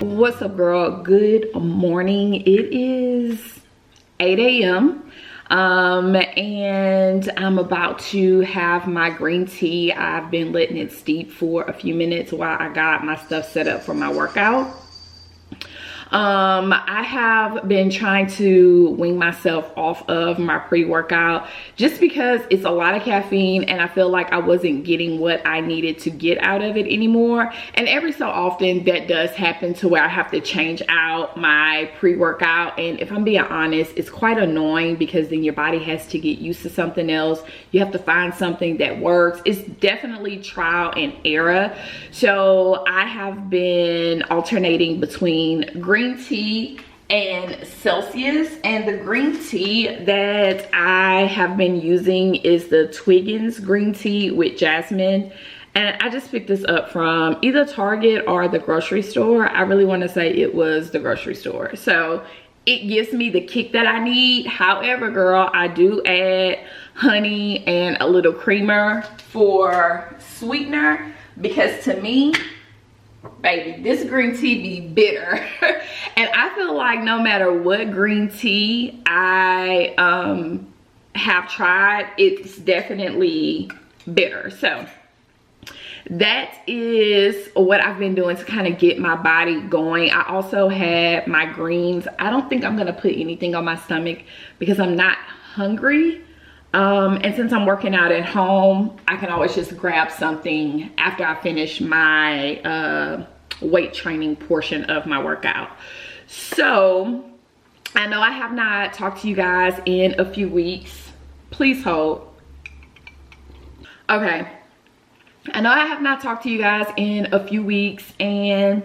What's up, girl? Good morning. It is 8 a.m. And I'm about to have my green tea. I've been letting it steep for a few minutes while I got my stuff set up for my workout. I have been trying to wean myself off of my pre-workout just because it's a lot of caffeine and I feel like I wasn't getting what I needed to get out of it anymore. And every so often that does happen to where I have to change out my pre-workout. And if I'm being honest, it's quite annoying because then your body has to get used to something else. You have to find something that works. It's definitely trial and error. So I have been alternating between green tea and Celsius, and the green tea that I have been using is the Twiggins green tea with jasmine, and I just picked this up from either Target or the grocery store. I really want to say it was the grocery store, so it gives me the kick that I need. However, girl, I do add honey and a little creamer for sweetener because to me, baby, this green tea be bitter. And I feel like no matter what green tea I have tried, it's definitely bitter. So that is what I've been doing to kind of get my body going. I also had my greens. I don't think I'm gonna put anything on my stomach because I'm not hungry. And since I'm working out at home, I can always just grab something after I finish my weight training portion of my workout. So I know I have not talked to you guys in a few weeks. Please hold. Okay. I know I have not talked to you guys in a few weeks, and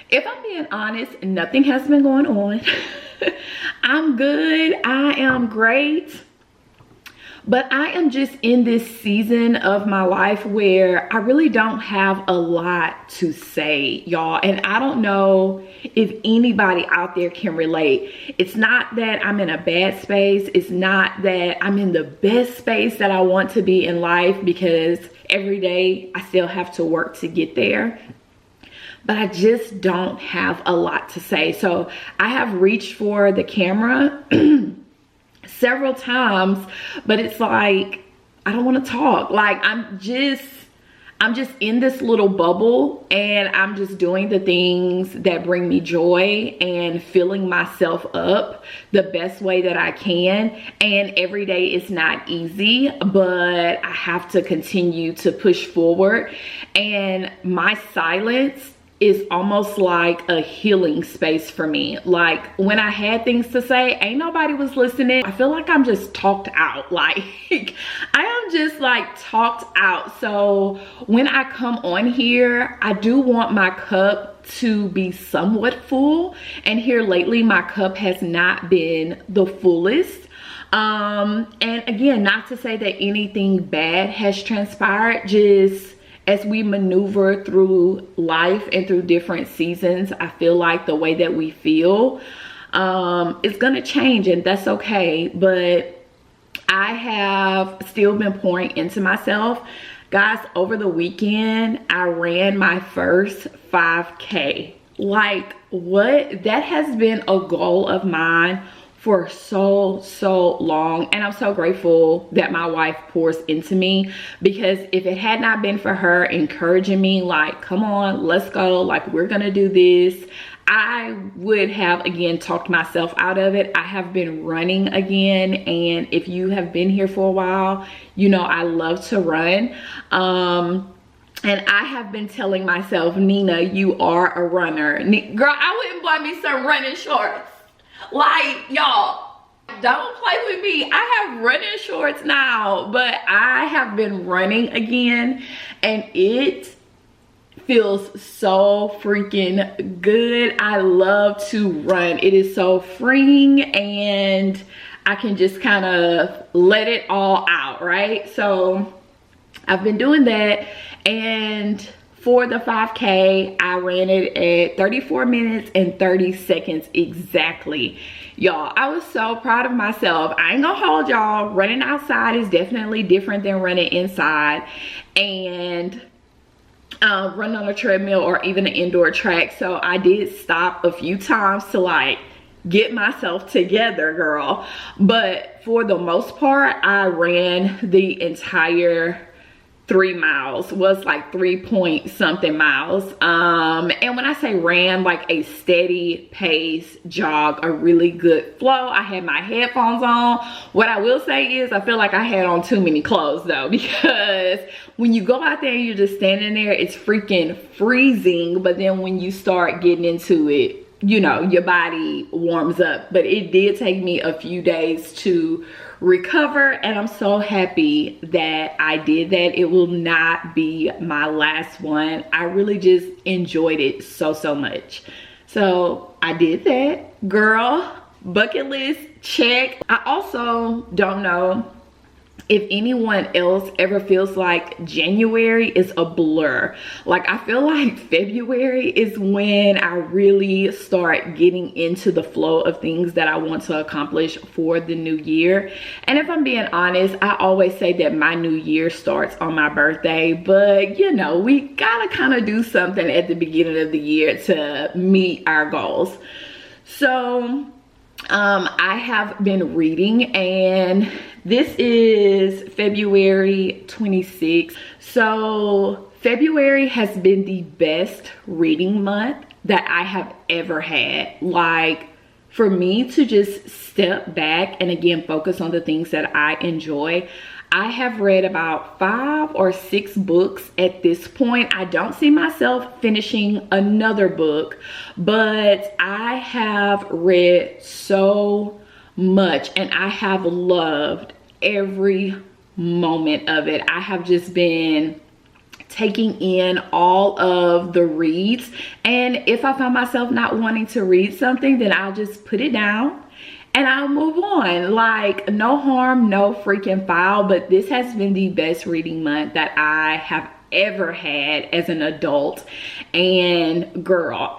if I'm being honest, nothing has been going on. I'm good. I am great. But I am just in this season of my life where I really don't have a lot to say, y'all. And I don't know if anybody out there can relate. It's not that I'm in a bad space. It's not that I'm in the best space that I want to be in life, because every day I still have to work to get there. But I just don't have a lot to say. So I have reached for the camera several times, but it's like I don't want to talk. Like I'm just in this little bubble, and I'm just doing the things that bring me joy and filling myself up the best way that I can. And every day is not easy, but I have to continue to push forward. And my silence is almost like a healing space for me. Like when I had things to say, ain't nobody was listening. I feel like I'm just talked out. Like I am just like talked out. So when I come on here, I do want my cup to be somewhat full. And here lately, my cup has not been the fullest. And again, not to say that anything bad has transpired, just as we maneuver through life and through different seasons, I feel like the way that we feel is gonna change, and that's okay. But I have still been pouring into myself. Guys, over the weekend, I ran my first 5K. Like, what? That has been a goal of mine for so long, and I'm so grateful that my wife pours into me, because if it had not been for her encouraging me, like, come on, let's go, like, we're gonna do this, I would have again talked myself out of it. I have been running again, and if you have been here for a while, you know I love to run. And I have been telling myself, Nina, you are a runner. Girl, I wouldn't buy me some running shorts. Like, y'all, don't play with me. I have running shorts now, but I have been running again, and it feels so freaking good. I love to run. It is so freeing, and I can just kind of let it all out, right? So I've been doing that, and for the 5K, I ran it at 34 minutes and 30 seconds exactly. Y'all, I was so proud of myself. I ain't gonna hold y'all. Running outside is definitely different than running inside, and running on a treadmill or even an indoor track. So I did stop a few times to like get myself together, girl. But for the most part, I ran the entire 3 miles. Was like 3 point something miles. And when I say ran, like a steady pace jog, a really good flow. I had my headphones on. What I will say is I feel like I had on too many clothes though, because when you go out there and you're just standing there, it's freaking freezing. But then when you start getting into it, you know, your body warms up. But it did take me a few days to recover, and I'm so happy that I did that. It will not be my last one. I really just enjoyed it so much. So I did that, girl. Bucket list check. I also don't know if anyone else ever feels like January is a blur. Like, I feel like February is when I really start getting into the flow of things that I want to accomplish for the new year. And if I'm being honest, I always say that my new year starts on my birthday, but you know, we gotta kind of do something at the beginning of the year to meet our goals. So I have been reading, and this is February 26th. So February has been the best reading month that I have ever had. Like, for me to just step back and again focus on the things that I enjoy. I have read about 5 or 6 books at this point. I don't see myself finishing another book, but I have read so much, and I have loved every moment of it. I have just been taking in all of the reads, and if I find myself not wanting to read something, then I'll just put it down and I'll move on. Like, no harm, no freaking foul. But this has been the best reading month that I have ever had as an adult. And girl,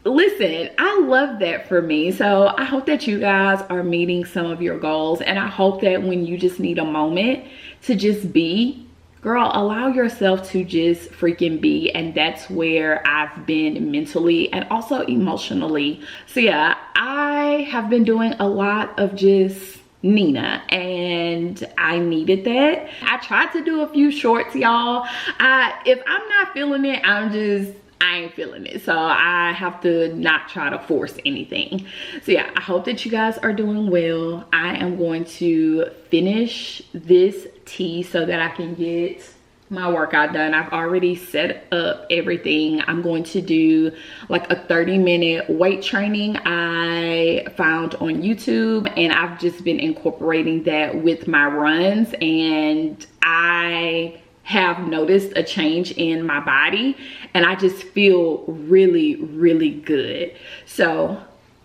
listen, I love that for me. So I hope that you guys are meeting some of your goals, and I hope that when you just need a moment to just be, girl, allow yourself to just freaking be. And that's where I've been mentally and also emotionally. So yeah, I have been doing a lot of just Nina, and I needed that. I tried to do a few shorts, y'all. If I'm not feeling it, I ain't feeling it. So I have to not try to force anything. So yeah, I hope that you guys are doing well. I am going to finish this tea so that I can get my workout done. I've already set up everything. I'm going to do like a 30-minute weight training I found on YouTube, and I've just been incorporating that with my runs, and I have noticed a change in my body, and I just feel really good. So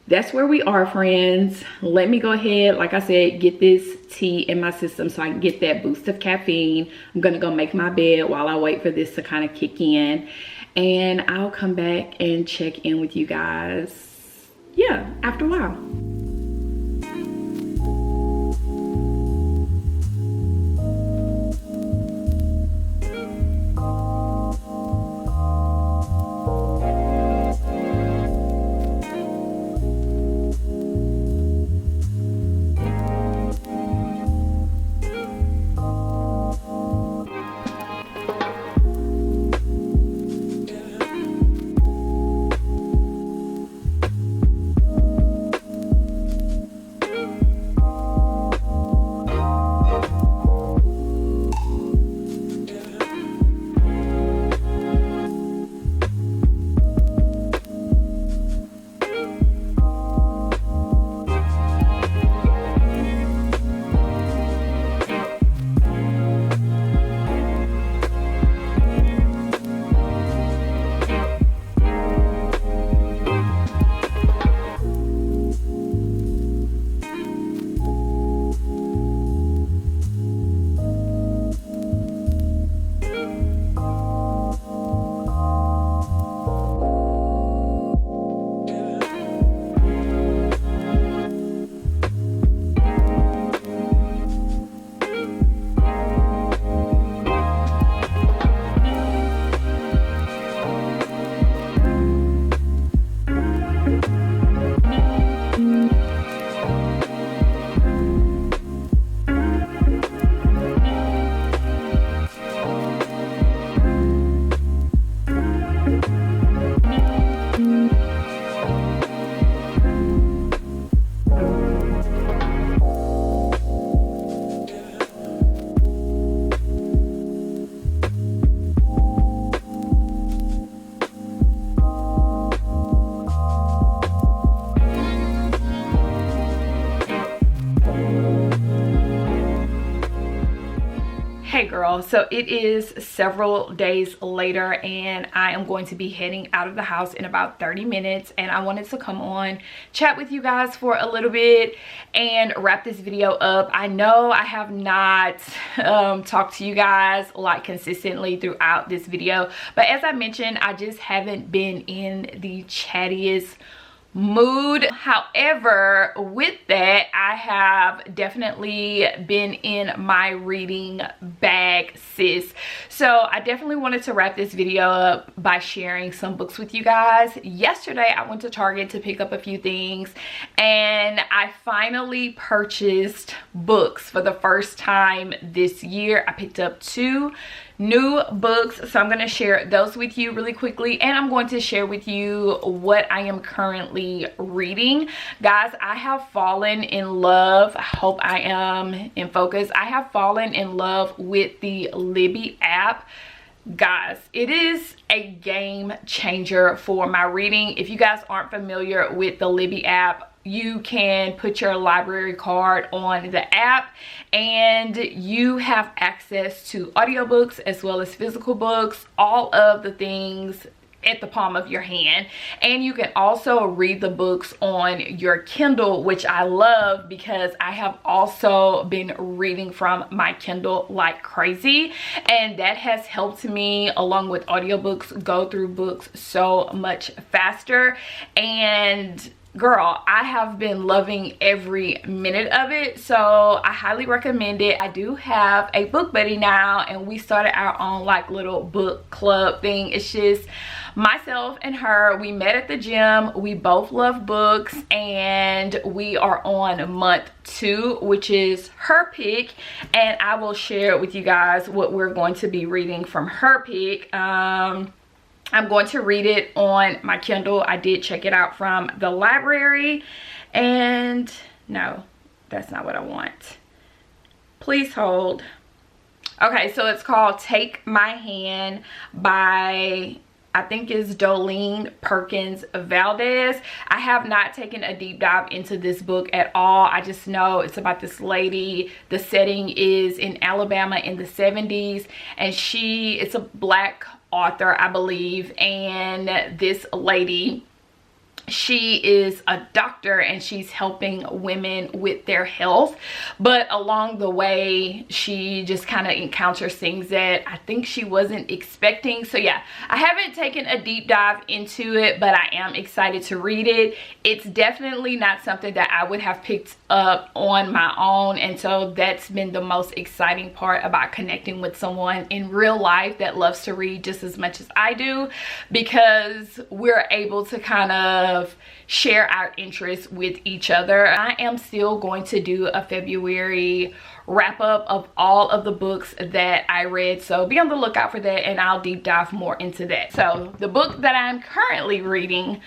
that's where we are, friends. Let me go ahead, like I said, get this tea in my system so I can get that boost of caffeine. I'm gonna go make my bed while I wait for this to kind of kick in, and I'll come back and check in with you guys, yeah, after a while. Hey girl, so it is several days later and I am going to be heading out of the house in about 30 minutes, and I wanted to come on, chat with you guys for a little bit and wrap this video up. I know I have not talked to you guys like consistently throughout this video, but as I mentioned, I just haven't been in the chattiest mood. However, with that, I have definitely been in my reading bag, sis. So I definitely wanted to wrap this video up by sharing some books with you guys. Yesterday I went to Target to pick up a few things and I finally purchased books for the first time this year. I picked up 2 new books, so I'm going to share those with you really quickly, and I'm going to share with you what I am currently reading. Guys, I have fallen in love. I hope I am in focus. I have fallen in love with the Libby app. Guys, it is a game changer for my reading. If you guys aren't familiar with the Libby app, you can put your library card on the app and you have access to audiobooks as well as physical books, all of the things at the palm of your hand. And you can also read the books on your Kindle, which I love because I have also been reading from my Kindle like crazy, and that has helped me, along with audiobooks, go through books so much faster. And girl, I have been loving every minute of it, so I highly recommend it. I do have a book buddy now, and we started our own like little book club thing. It's just myself and her. We met at the gym. We both love books, and we are on month 2, which is her pick, and I will share with you guys what we're going to be reading from her pick. I'm going to read it on my Kindle. I did check it out from the library, and no, that's not what I want. Please hold. Okay, so it's called Take My Hand by, I think it's Dolene Perkins Valdez. I have not taken a deep dive into this book at all. I just know it's about this lady. The setting is in Alabama in the 70s, and it's a Black author, I believe, and this lady, she is a doctor and she's helping women with their health, but along the way she just kind of encounters things that I think she wasn't expecting. So yeah, I haven't taken a deep dive into it, but I am excited to read it. It's definitely not something that I would have picked up on my own, and so that's been the most exciting part about connecting with someone in real life that loves to read just as much as I do, because we're able to kind of share our interests with each other. I am still going to do a February wrap up of all of the books that I read, so be on the lookout for that, and I'll deep dive more into that. So the book that I'm currently reading,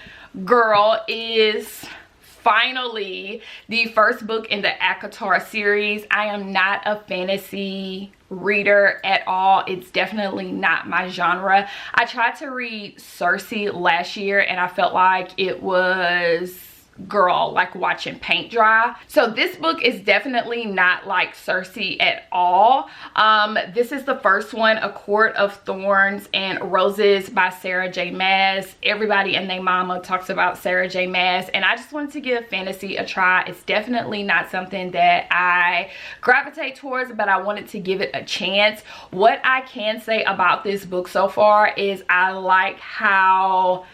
girl, is finally the first book in the ACOTAR series. I am not a fantasy reader at all. It's definitely not my genre. I tried to read Circe last year and I felt like it was, girl, like watching paint dry. So this book is definitely not like Circe at all. This is the first one, A Court of Thorns and Roses by Sarah J Maas. Everybody and their mama talks about Sarah J Maas, and I just wanted to give fantasy a try. It's definitely not something that I gravitate towards, but I wanted to give it a chance. What I can say about this book so far is I like how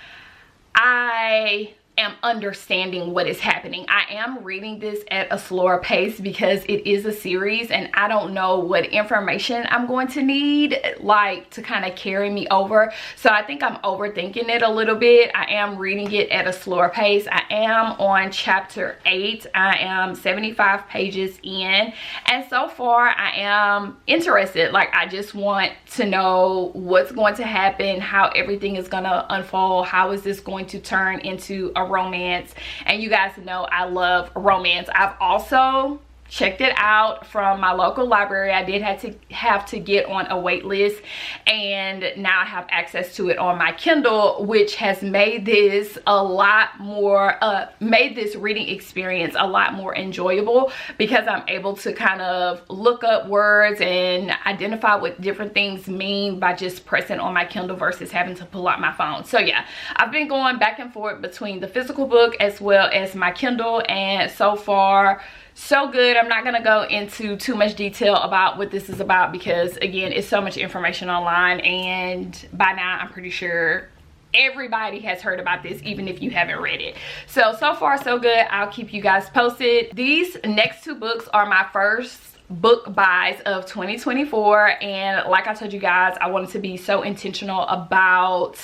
I am understanding what is happening. I am reading this at a slower pace because it is a series and I don't know what information I'm going to need like to kind of carry me over. So I think I'm overthinking it a little bit. I am reading it at a slower pace. I am on chapter 8. I am 75 pages in, and so far I am interested. Like, I just want to know what's going to happen, how everything is going to unfold, how is this going to turn into a romance. And you guys know I love romance. I've also checked it out from my local library. I did have to get on a wait list, and now I have access to it on my Kindle, which has made this a lot more made this reading experience a lot more enjoyable, because I'm able to kind of look up words and identify what different things mean by just pressing on my Kindle versus having to pull out my phone. So yeah, I've been going back and forth between the physical book as well as my Kindle, and so far so good. I'm not gonna go into too much detail about what this is about, because again, it's so much information online, and by now I'm pretty sure everybody has heard about this, even if you haven't read it. So far so good. I'll keep you guys posted. These next two books are my first book buys of 2024, and like I told you guys, I wanted to be so intentional about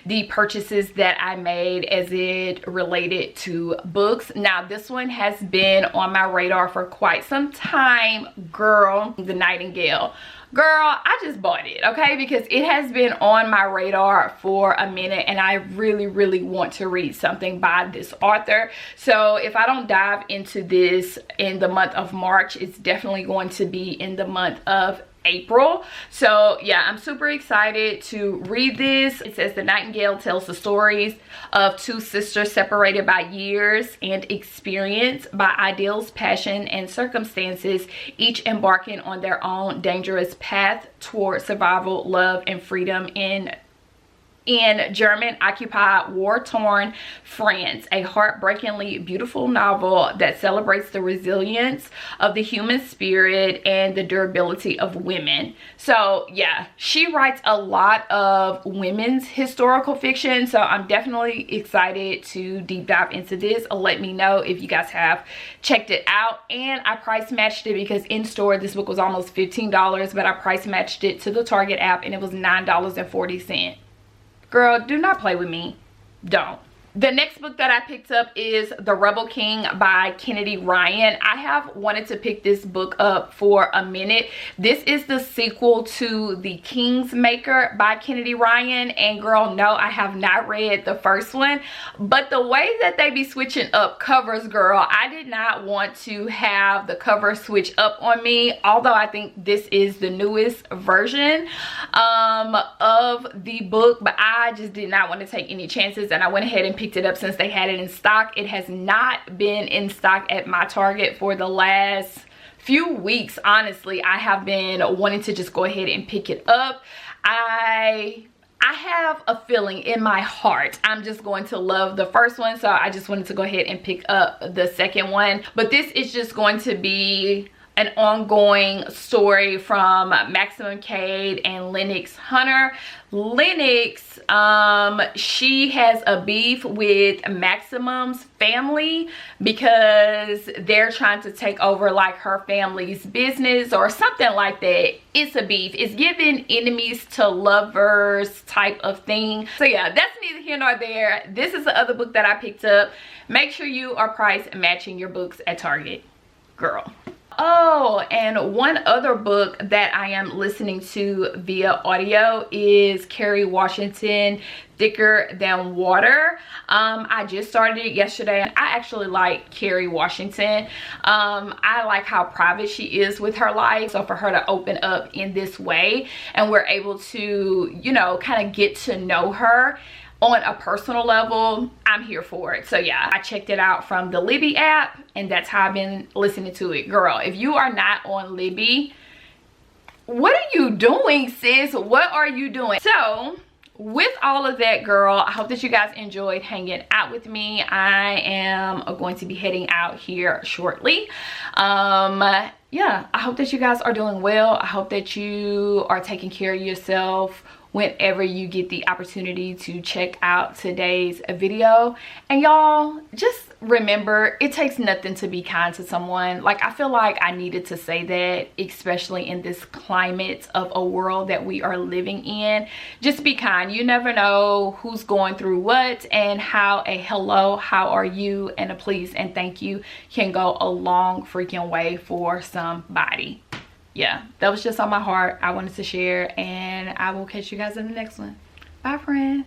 the purchases that I made as it related to books. Now this one has been on my radar for quite some time, girl. The Nightingale. Girl, I just bought it, okay, because it has been on my radar for a minute, and I really want to read something by this author. So if I don't dive into this in the month of March, it's definitely going to be in the month of April. So yeah, I'm super excited to read this. It says The Nightingale tells the stories of two sisters separated by years and experience, by ideals, passion, and circumstances, each embarking on their own dangerous path toward survival, love, and freedom in German occupied, war-torn France. A heartbreakingly beautiful novel that celebrates the resilience of the human spirit and the durability of women. So yeah, she writes a lot of women's historical fiction, so I'm definitely excited to deep dive into this. Let me know if you guys have checked it out. And I price matched it, because in store this book was almost $15, but I price matched it to the Target app and it was $9.40. Girl, do not play with me. Don't. The next book that I picked up is The Rebel King by Kennedy Ryan. I have wanted to pick this book up for a minute. This is the sequel to The Kingsmaker by Kennedy Ryan. And girl, no, I have not read the first one. But the way that they be switching up covers, girl, I did not want to have the cover switch up on me. Although I think this is the newest version of the book. But I just did not want to take any chances, and I went ahead and picked it up since they had it in stock. It has not been in stock at my Target for the last few weeks. Honestly, I have been wanting to just go ahead and pick it up. I have a feeling in my heart I'm just going to love the first one, so I just wanted to go ahead and pick up the second one. But this is just going to be an ongoing story from Maximum Cade and Lennox Hunter. Lennox, she has a beef with Maximum's family because they're trying to take over like her family's business or something like that. It's a beef. It's giving enemies to lovers type of thing. So yeah, that's neither here nor there. This is the other book that I picked up. Make sure you are price matching your books at Target, girl. Oh, and one other book that I am listening to via audio is Kerry Washington, Thicker Than Water. I just started it yesterday. I actually like Kerry Washington. I like how private she is with her life. So for her to open up in this way, and we're able to, you know, kind of get to know her on a personal level, I'm here for it. So yeah, I checked it out from the Libby app, and that's how I've been listening to it. Girl, if you are not on Libby, what are you doing, sis? What are you doing? So with all of that, girl, I hope that you guys enjoyed hanging out with me. I am going to be heading out here shortly. Yeah, I hope that you guys are doing well. I hope that you are taking care of yourself whenever you get the opportunity to check out today's video. And y'all, just remember, it takes nothing to be kind to someone. Like, I feel like I needed to say that, especially in this climate of a world that we are living in. Just be kind. You never know who's going through what, and how a hello, how are you, and a please and thank you can go a long freaking way for somebody. Yeah, that was just on my heart. I wanted to share, and I will catch you guys in the next one. Bye, friend.